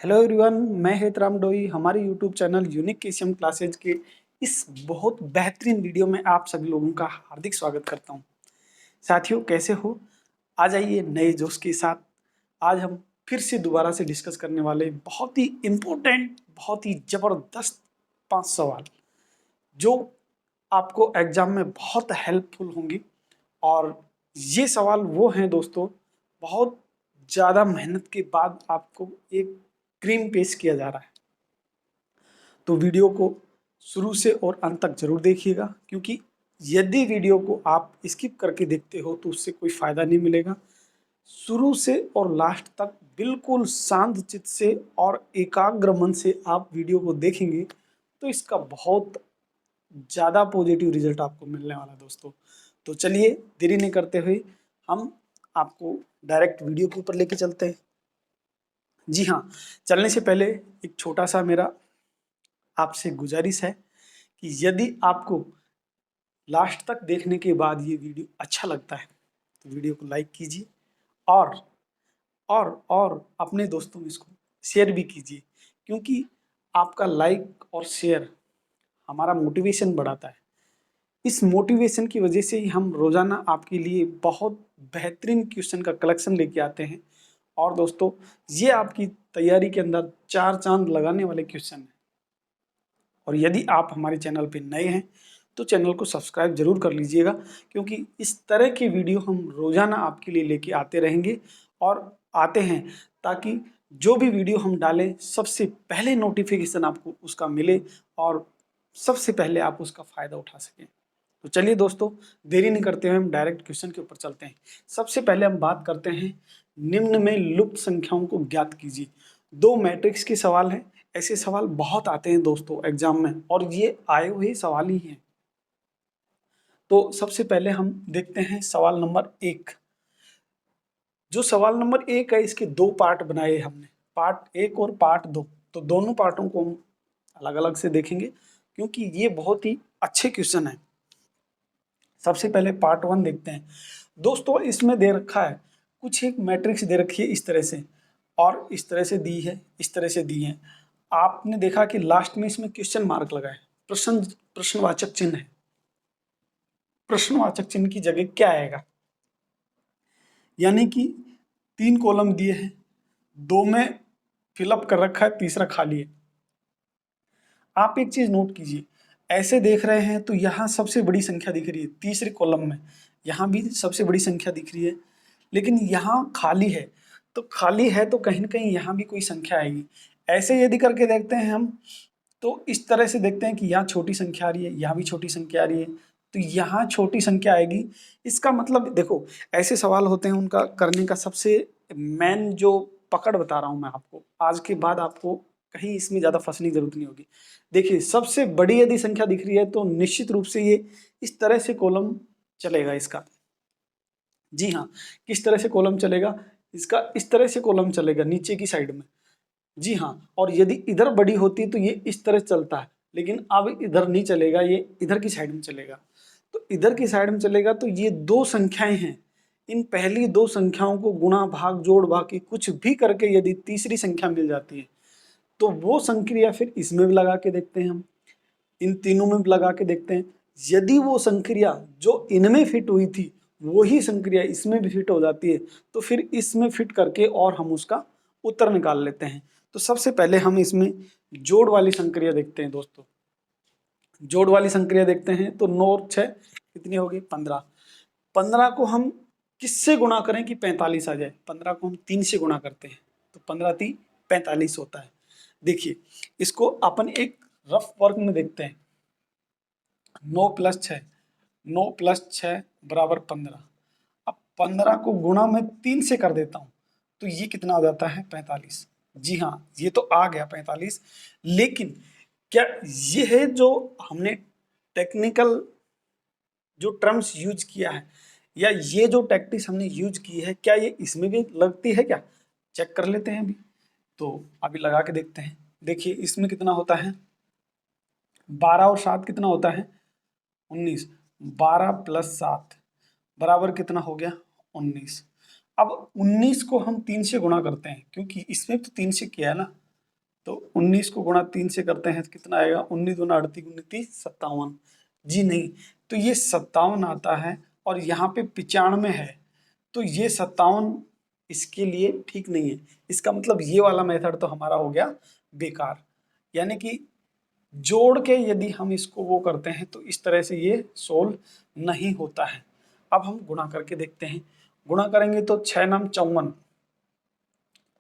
Hello everyone, मैं हेतराम डोई। हमारे YouTube channel unique KCM classes के इस बहुत बेहतरीन वीडियो में आप सभी लोगों का हार्दिक स्वागत करता हूं। साथियों, कैसे हो? आ जाइए नए जोश के साथ। आज हम फिर से दोबारा से डिस्कस करने वाले बहुत ही इम्पोर्टेंट, बहुत ही ज़बरदस्त 5 सवाल जो आपको एग्जाम में बहुत हेल्पफुल होंगी। और ये सवाल वो हैं दोस्तों, बहुत ज़्यादा मेहनत के बाद आपको एक क्रीम पेश किया जा रहा है। तो वीडियो को शुरू से और अंत तक जरूर देखिएगा, क्योंकि यदि वीडियो को आप स्किप करके देखते हो तो उससे कोई फायदा नहीं मिलेगा। शुरू से और लास्ट तक बिल्कुल शांत चित्त से और एकाग्र मन से आप वीडियो को देखेंगे तो इसका बहुत ज़्यादा पॉजिटिव रिजल्ट आपको मिलने वाला है दोस्तों। तो चलिए देरी नहीं करते हुए हम आपको डायरेक्ट वीडियो के ऊपर लेके चलते हैं। जी हाँ, चलने से पहले एक छोटा सा मेरा आपसे गुजारिश है कि यदि आपको लास्ट तक देखने के बाद ये वीडियो अच्छा लगता है तो वीडियो को लाइक कीजिए और और अपने दोस्तों में इसको शेयर भी कीजिए, क्योंकि आपका लाइक और शेयर हमारा मोटिवेशन बढ़ाता है। इस मोटिवेशन की वजह से ही हम रोजाना आपके लिए बहुत बेहतरीन क्वेश्चन का कलेक्शन लेके आते हैं। और दोस्तों, ये आपकी तैयारी के अंदर 4 चांद लगाने वाले क्वेश्चन हैं। और यदि आप हमारे चैनल पे नए हैं तो चैनल को सब्सक्राइब जरूर कर लीजिएगा, क्योंकि इस तरह के वीडियो हम रोजाना आपके लिए लेके आते रहेंगे और आते हैं, ताकि जो भी वीडियो हम डालें सबसे पहले नोटिफिकेशन आपको उसका मिले और सबसे पहले आप उसका फायदा उठा सकें। तो चलिए दोस्तों, देरी नहीं करते हुए हम डायरेक्ट क्वेश्चन के ऊपर चलते हैं। सबसे पहले हम बात करते हैं, निम्न में लुप्त संख्याओं को ज्ञात कीजिए। 2 मैट्रिक्स के सवाल हैं। ऐसे सवाल बहुत आते हैं दोस्तों एग्जाम में, और ये आए हुए सवाल ही हैं। तो सबसे पहले हम देखते हैं सवाल नंबर 1। जो सवाल नंबर 1 है, इसके 2 पार्ट बनाए हमने, पार्ट 1 और पार्ट 2। तो दोनों पार्टों को हम अलग अलग से देखेंगे, क्योंकि ये बहुत ही अच्छे क्वेश्चन है। सबसे पहले पार्ट 1 देखते हैं दोस्तों। इसमें दे रखा है, कुछ एक मैट्रिक्स दे रखी है इस तरह से, और इस तरह से दी है, इस तरह से दी है। आपने देखा कि लास्ट में इसमें क्वेश्चन मार्क लगा है, प्रश्नवाचक चिन्ह है। प्रश्नवाचक चिन्ह की जगह क्या आएगा? यानी कि 3 कॉलम दिए हैं, 2 में फिलअप कर रखा है, तीसरा खाली है। आप एक चीज नोट कीजिए, ऐसे देख रहे हैं तो यहाँ सबसे बड़ी संख्या दिख रही है तीसरे कॉलम में, यहाँ भी सबसे बड़ी संख्या दिख रही है, लेकिन यहाँ खाली है। तो खाली है तो कहीं ना कहीं यहाँ भी कोई संख्या आएगी। ऐसे यदि करके देखते हैं हम, तो इस तरह से देखते हैं कि यहाँ छोटी संख्या आ रही है, यहाँ भी छोटी संख्या आ रही है, तो यहाँ छोटी संख्या आएगी। इसका मतलब देखो, ऐसे सवाल होते हैं, उनका करने का सबसे मेन जो पकड़ बता रहा हूँ मैं आपको, आज के बाद आपको कहीं इसमें ज्यादा फंसने की जरूरत नहीं होगी। देखिए, सबसे बड़ी यदि संख्या दिख रही है तो निश्चित रूप से ये इस तरह से कॉलम चलेगा इसका। जी हाँ, किस तरह से कॉलम चलेगा इसका? इस तरह से कॉलम चलेगा नीचे की साइड में। जी हाँ, और यदि इधर बड़ी होती तो ये इस तरह चलता है, लेकिन अब इधर नहीं चलेगा, ये इधर की साइड में चलेगा। तो इधर की साइड में चलेगा तो ये 2 संख्याएं हैं, इन पहली 2 संख्याओं को गुणा भाग जोड़ बाकी कुछ भी करके यदि तीसरी संख्या मिल जाती है तो वो संक्रिया फिर इसमें भी लगा के देखते हैं हम, इन तीनों में भी लगा के देखते हैं। यदि वो संक्रिया जो इनमें फिट हुई थी वही संक्रिया इसमें भी फिट हो जाती है तो फिर इसमें फिट करके और हम उसका उत्तर निकाल लेते हैं। तो सबसे पहले हम इसमें जोड़ वाली संक्रिया देखते हैं दोस्तों। जोड़ वाली संक्रिया देखते हैं तो 9 और 6 कितनी होगी? 15। 15 को हम किससे गुणा करें कि 45 आ जाए? 15 को हम 3 से गुणा करते हैं तो 15 3 45 होता है। देखिए, इसको अपन एक रफ वर्क में देखते हैं। 9 + 6, 9 + 6 = 15। अब 15 को गुणा मैं 3 से कर देता हूं तो ये कितना आ जाता है? 45। जी हाँ, ये तो आ गया 45। लेकिन क्या ये है जो हमने टेक्निकल जो टर्म्स यूज किया है, या ये जो टैक्टिक्स हमने यूज की है, क्या ये इसमें भी लगती है क्या? चेक कर लेते हैं अभी। तो अभी लगा के देखते हैं। देखिए, इसमें कितना होता है? 12 और 7 कितना होता है? 19। 12 + 7 बराबर कितना हो गया? 19। अब 19 को हम 3 से गुणा करते हैं, क्योंकि इसमें तो 3 से किया है ना, तो 19 को गुणा 3 से करते हैं तो कितना आएगा, 19 दूना 38 29 57। जी नहीं, तो ये 57 आता है और यहाँ पे 95 है, तो ये 57 इसके लिए ठीक नहीं है। इसका मतलब ये वाला मेथड तो हमारा हो गया बेकार। यानी कि जोड़ के यदि हम इसको वो करते हैं तो इस तरह से ये सोल्व नहीं होता है। अब हम गुणा करके देखते हैं। गुणा करेंगे तो 6 नाम 54,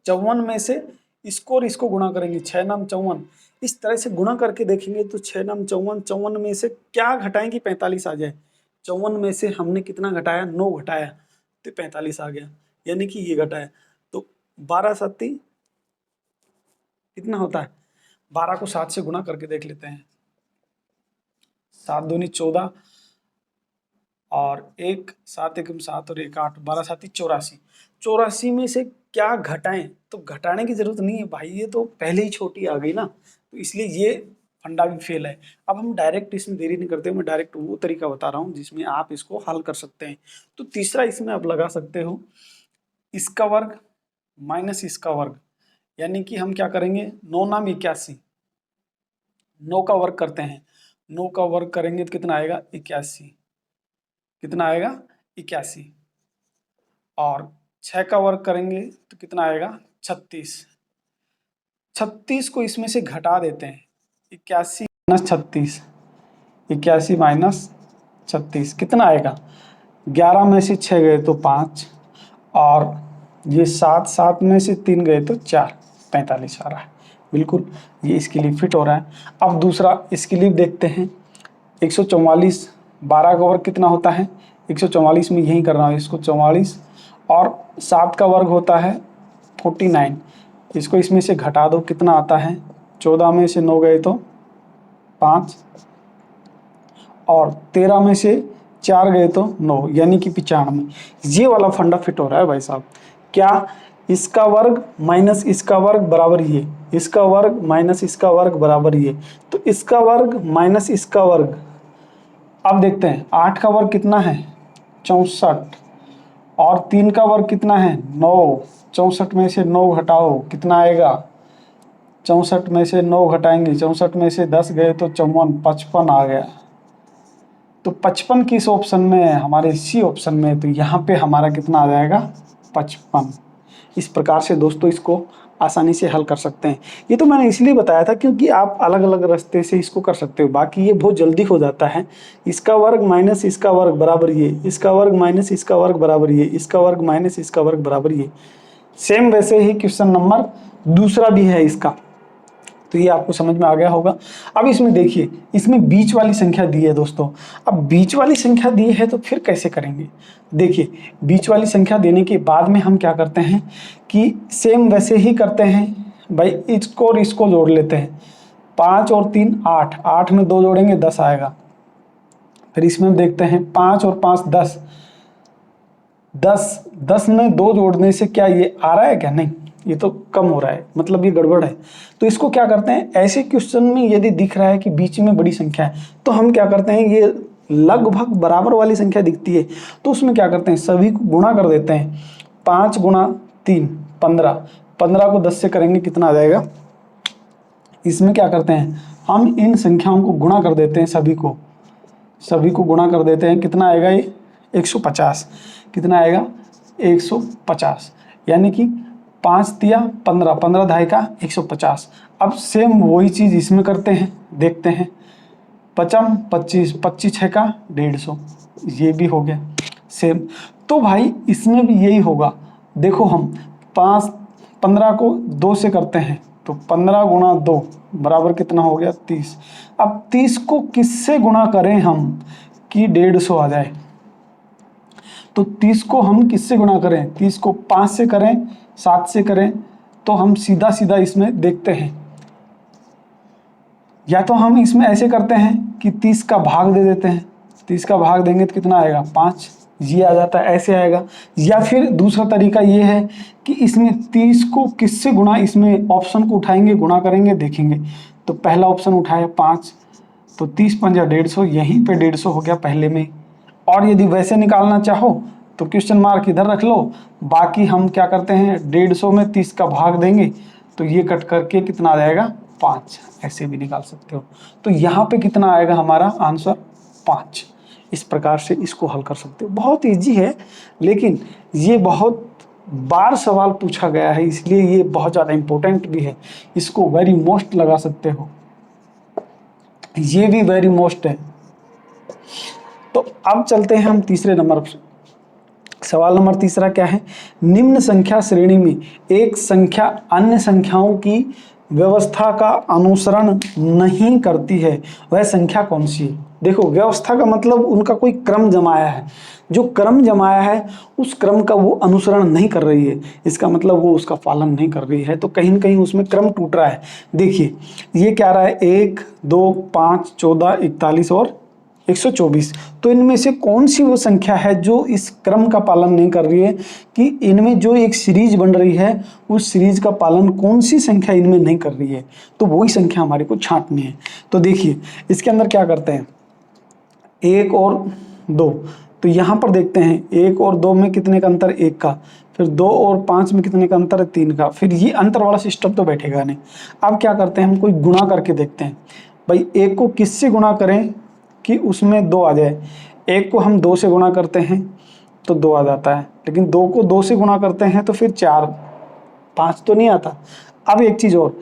54 में से इसको और इसको गुणा करेंगे, 6 नाम 54, इस तरह से गुणा करके देखेंगे तो 6 नाम 54, 54 में से क्या घटाएं कि 45 आ जाए। 54 में से हमने कितना घटाया, 9 घटाया तो 45 आ गया, यानी कि ये घटाया। तो 12 सत्ती कितना होता है, 12 को 7 से गुणा करके देख लेते हैं। 7 दूनी 14 और 1 7 एकम 7 और 1 8, 12 साती 84। 84 में से क्या घटाएं, तो घटाने की जरूरत नहीं है भाई, ये तो पहले ही छोटी आ गई ना, तो इसलिए ये फंडा भी फेल है। अब हम डायरेक्ट इसमें देरी नहीं करते, मैं डायरेक्ट वो तरीका बता रहा हूँ जिसमें आप इसको हल कर सकते हैं। तो तीसरा इसमें आप लगा सकते हो, इसका वर्ग माइनस इसका वर्ग, यानी कि हम क्या करेंगे, 9 नाम 81, 9 का वर्ग करते हैं, 9 का वर्ग करेंगे तो कितना आएगा 81, कितना आएगा 81, और 6 का वर्ग करेंगे तो कितना आएगा 36। 36 को इसमें से घटा देते हैं, 81 माइनस 36, 81 माइनस 36 कितना आएगा, 11 में से 6 गए तो 5, और ये 7, 7 में से 3 गए तो 4, 45 आ रहा है। बिल्कुल ये इसके लिए फिट हो रहा है। अब दूसरा इसके लिए देखते हैं, 144, 12 का वर्ग कितना होता है, 144 में यही कर रहा हूँ इसको 44, और 7 का वर्ग होता है 49, इसको इसमें से घटा दो कितना आता है, 14 में से 9 गए तो 5, और 13 में से 4 गए तो 9, यानी कि 95। ये वाला फंडा फिट हो रहा है भाई साहब। क्या, इसका वर्ग माइनस इसका वर्ग बराबर ये, इसका वर्ग माइनस इसका वर्ग बराबर ये, तो इसका वर्ग माइनस इसका वर्ग। अब देखते हैं 8 का वर्ग कितना है 64, और 3 का वर्ग कितना है 9, 64 में से 9 घटाओ कितना आएगा, 64 में से 9 घटाएंगे, 64 में से 10 गए तो 54, 55 आ गया। तो 55 किस ऑप्शन में है, हमारे सी ऑप्शन में, तो यहाँ पे हमारा कितना आ जाएगा 55। इस प्रकार से दोस्तों इसको आसानी से हल कर सकते हैं। ये तो मैंने इसलिए बताया था क्योंकि आप अलग अलग रास्ते से इसको कर सकते हो, बाकी ये बहुत जल्दी हो जाता है। इसका वर्ग माइनस इसका वर्ग बराबर ये, इसका वर्ग माइनस इसका वर्ग बराबर ये, इसका वर्ग माइनस इसका वर्ग बराबर ये। सेम वैसे ही क्वेश्चन नंबर दूसरा भी है इसका, तो ये आपको समझ में आ गया होगा। अब इसमें देखिए, इसमें बीच वाली संख्या दी है दोस्तों। अब बीच वाली संख्या दी है तो फिर कैसे करेंगे, देखिए बीच वाली संख्या देने के बाद में हम क्या करते हैं कि सेम वैसे ही करते हैं भाई, इसको और इसको जोड़ लेते हैं, 5 और 3 8, 8 में 2 जोड़ेंगे 10 आएगा। फिर इसमें देखते हैं 5 और 5 10, 10 में 2 जोड़ने से क्या ये आ रहा है क्या, नहीं ये तो कम हो रहा है, मतलब ये गड़बड़ है। तो इसको क्या करते हैं, ऐसे क्वेश्चन में यदि दिख रहा है कि बीच में बड़ी संख्या है तो हम क्या करते हैं, ये लगभग बराबर वाली संख्या दिखती है तो उसमें क्या करते हैं, सभी को गुणा कर देते हैं। 5 गुणा 3 15, 15 को 10 से करेंगे कितना आ जाएगा। इसमें क्या करते हैं, हम इन संख्याओं को गुणा कर देते हैं, सभी को गुणा कर देते हैं, कितना आएगा ये 150, कितना आएगा 150, यानी कि 5 तिया 15, 15 धाई का 150। अब सेम वही चीज़ इसमें करते हैं, देखते हैं, 55 25, 25 6 का 150, ये भी हो गया सेम। तो भाई इसमें भी यही होगा, देखो हम 5 15 को 2 से करते हैं तो 15 गुणा 2 बराबर कितना हो गया 30। अब 30 को किससे गुणा करें हम कि 150 आ जाए, तो 30 को हम किससे गुणा करें, 30 को 5 से करें, 7 से करें, तो हम सीधा सीधा इसमें देखते हैं, या तो हम इसमें ऐसे करते हैं कि 30 का भाग दे देते हैं, 30 का भाग देंगे तो कितना आएगा 5, ये आ जाता है, ऐसे आएगा। या फिर दूसरा तरीका ये है कि इसमें 30 को किससे गुणा, इसमें ऑप्शन को उठाएंगे गुणा करेंगे देखेंगे, तो पहला ऑप्शन उठाया 5, तो 30 पंजा 150, यहीं पे 150 हो गया पहले में। और यदि वैसे निकालना चाहो तो क्वेश्चन मार्क इधर रख लो, बाकी हम क्या करते हैं 150 में 30 का भाग देंगे तो ये कट करके कितना आ जाएगा 5, ऐसे भी निकाल सकते हो। तो यहाँ पे कितना आएगा हमारा आंसर 5। इस प्रकार से इसको हल कर सकते हो। बहुत इजी है, लेकिन ये बहुत बार सवाल पूछा गया है, इसलिए ये बहुत ज़्यादा इम्पोर्टेंट भी है। इसको वेरी मोस्ट लगा सकते हो, ये भी वेरी मोस्ट है। तो अब चलते हैं हम तीसरे नंबर पर। सवाल नंबर तीसरा क्या है? निम्न संख्या श्रेणी में एक संख्या अन्य संख्याओं की व्यवस्था का अनुसरण नहीं करती है, वह संख्या कौन सी है? देखो, व्यवस्था का मतलब उनका कोई क्रम जमाया है, जो क्रम जमाया है उस क्रम का वो अनुसरण नहीं कर रही है, इसका मतलब वो उसका पालन नहीं कर रही है, तो कहीं ना कहीं उसमें क्रम टूट रहा है। देखिए ये क्या रहा है, 1, 2, 5, 14, 41 और 124। तो इनमें से कौन सी वो संख्या है जो इस क्रम का पालन नहीं कर रही है, कि इनमें जो एक सीरीज बन रही है उस सीरीज का पालन कौन सी संख्या इनमें नहीं कर रही है, तो वही संख्या हमारे को छांटनी है। तो देखिए इसके अंदर क्या करते हैं, 1 और 2, तो यहाँ पर देखते हैं 1 और 2 में कितने का अंतर, 1 का, फिर 2 और 5 में कितने का अंतर है, 3 का, फिर ये अंतर वाला सिस्टम तो बैठेगा नहीं। अब क्या करते हैं, हम कोई गुणा करके देखते हैं। भाई 1 को किससे गुणा करें कि उसमें 2 आ जाए? 1 को हम 2 से गुणा करते हैं तो 2 आ जाता है, लेकिन 2 को 2 से गुणा करते हैं तो फिर 4, 5 तो नहीं आता। अब एक चीज़ और,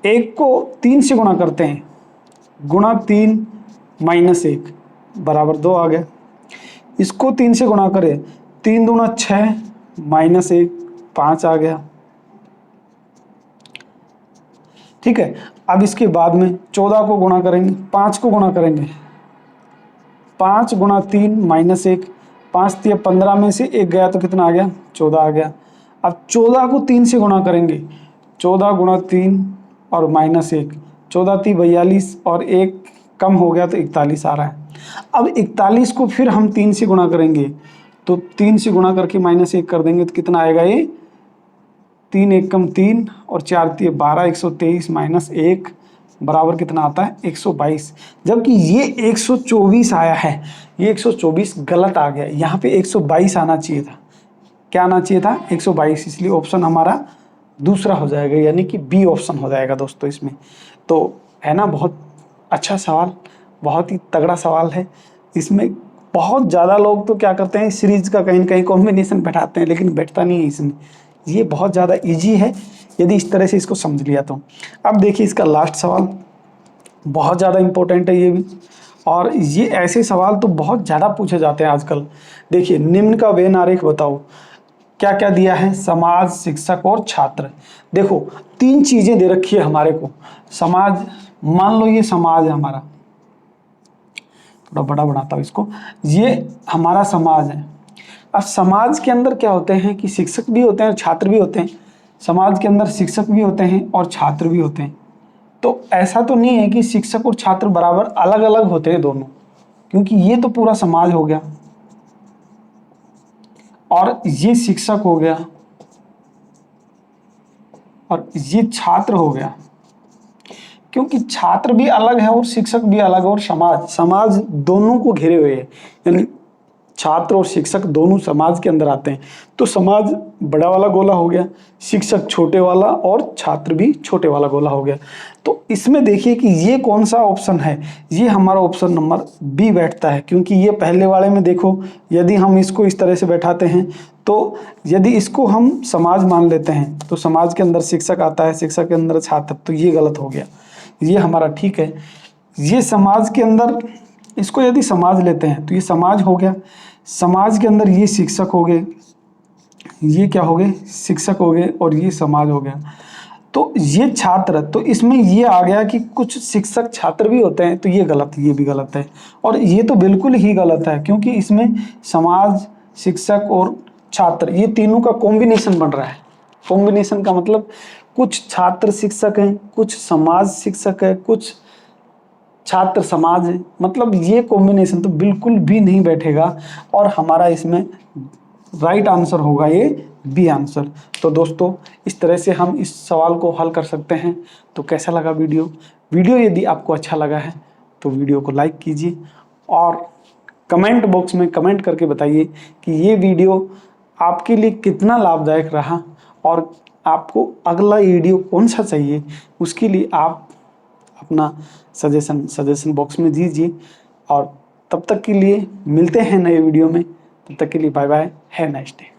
1 को 3 से गुणा करते हैं, गुणा 3 माइनस 1 बराबर 2 आ गया। इसको 3 से गुणा करें, 3 दूना 6 माइनस 1 5 आ गया। ठीक है, अब इसके बाद में 14 को गुणा करेंगे, 5 को गुणा करेंगे, 5 गुणा 3 माइनस 1, 5 3 15 में से 1 गया तो कितना आ गया, 14 आ गया। अब 14 को 3 से गुणा करेंगे, 14 गुणा 3 और माइनस 1, 14 3 42 और 1 कम हो गया तो 41 आ रहा है। अब 41 को फिर हम 3 से गुणा करेंगे, तो 3 से गुणा करके माइनस 1 कर देंगे तो कितना आएगा, ये 3 1 कम 3 और 4 3 12, 123 माइनस 1 बराबर कितना आता है, 122। जबकि ये 124 आया है, ये 124 गलत आ गया, यहाँ पे 122 आना चाहिए था। क्या आना चाहिए था, 122, इसलिए ऑप्शन हमारा दूसरा हो जाएगा, यानी कि बी ऑप्शन हो जाएगा दोस्तों इसमें। तो है ना, बहुत अच्छा सवाल, बहुत ही तगड़ा सवाल है। इसमें बहुत ज़्यादा लोग तो क्या करते हैं, सीरीज का कहीं ना कहीं कॉम्बिनेशन बैठाते हैं, लेकिन बैठता नहीं है इसमें। ये बहुत ज़्यादा इजी है यदि इस तरह से इसको समझ लिया तो। अब देखिए इसका लास्ट सवाल बहुत ज़्यादा इम्पोर्टेंट है ये भी, और ये ऐसे सवाल तो बहुत ज़्यादा पूछे जाते हैं आजकल। देखिए, निम्न का वेन आरेख बताओ। क्या क्या दिया है, समाज, शिक्षक और छात्र। देखो 3 चीज़ें दे रखी है हमारे को। समाज, मान लो ये समाज है हमारा, थोड़ा बड़ा बनाता हूँ इसको, ये हमारा समाज है। अब समाज के अंदर क्या होते हैं कि शिक्षक भी होते हैं और छात्र भी होते हैं। समाज के अंदर शिक्षक भी होते हैं और छात्र भी होते हैं। तो ऐसा तो नहीं है कि शिक्षक और छात्र बराबर अलग अलग होते हैं दोनों, क्योंकि ये तो पूरा समाज हो गया और ये शिक्षक हो गया और ये छात्र हो गया, क्योंकि छात्र भी अलग है और शिक्षक भी अलग है और समाज दोनों को घेरे हुए है, यानी छात्र और शिक्षक दोनों समाज के अंदर आते हैं। तो समाज बड़ा वाला गोला हो गया, शिक्षक छोटे वाला और छात्र भी छोटे वाला गोला हो गया। तो इसमें देखिए कि ये कौन सा ऑप्शन है, ये हमारा ऑप्शन नंबर बी बैठता है, क्योंकि ये पहले वाले में देखो, यदि हम इसको इस तरह से बैठाते हैं तो यदि इसको हम समाज मान लेते हैं तो समाज के अंदर शिक्षक आता है, शिक्षक के अंदर छात्र, तो ये गलत हो गया, ये हमारा ठीक है। ये समाज के अंदर, इसको यदि समाज लेते हैं तो ये समाज हो गया, समाज के अंदर ये शिक्षक हो गए, ये क्या हो गए, शिक्षक हो गए और ये समाज हो गया। तो ये छात्र, तो इसमें ये आ गया कि कुछ शिक्षक छात्र भी होते हैं, तो ये गलत, ये भी गलत है और ये तो बिल्कुल ही गलत है, क्योंकि इसमें समाज, शिक्षक और छात्र, ये तीनों का कॉम्बिनेशन बन रहा है। कॉम्बिनेशन का मतलब कुछ छात्र शिक्षक हैं, कुछ समाज शिक्षक है, कुछ छात्र समाज है, मतलब ये कॉम्बिनेशन तो बिल्कुल भी नहीं बैठेगा और हमारा इसमें राइट आंसर होगा ये बी आंसर। तो दोस्तों इस तरह से हम इस सवाल को हल कर सकते हैं। तो कैसा लगा वीडियो यदि आपको अच्छा लगा है तो वीडियो को लाइक कीजिए और कमेंट बॉक्स में कमेंट करके बताइए कि ये वीडियो आपके लिए कितना लाभदायक रहा और आपको अगला वीडियो कौन सा चाहिए, उसके लिए आप अपना सजेशन बॉक्स में दीजिए। और तब तक के लिए मिलते हैं नए वीडियो में। तब तक के लिए bye bye, have nice day.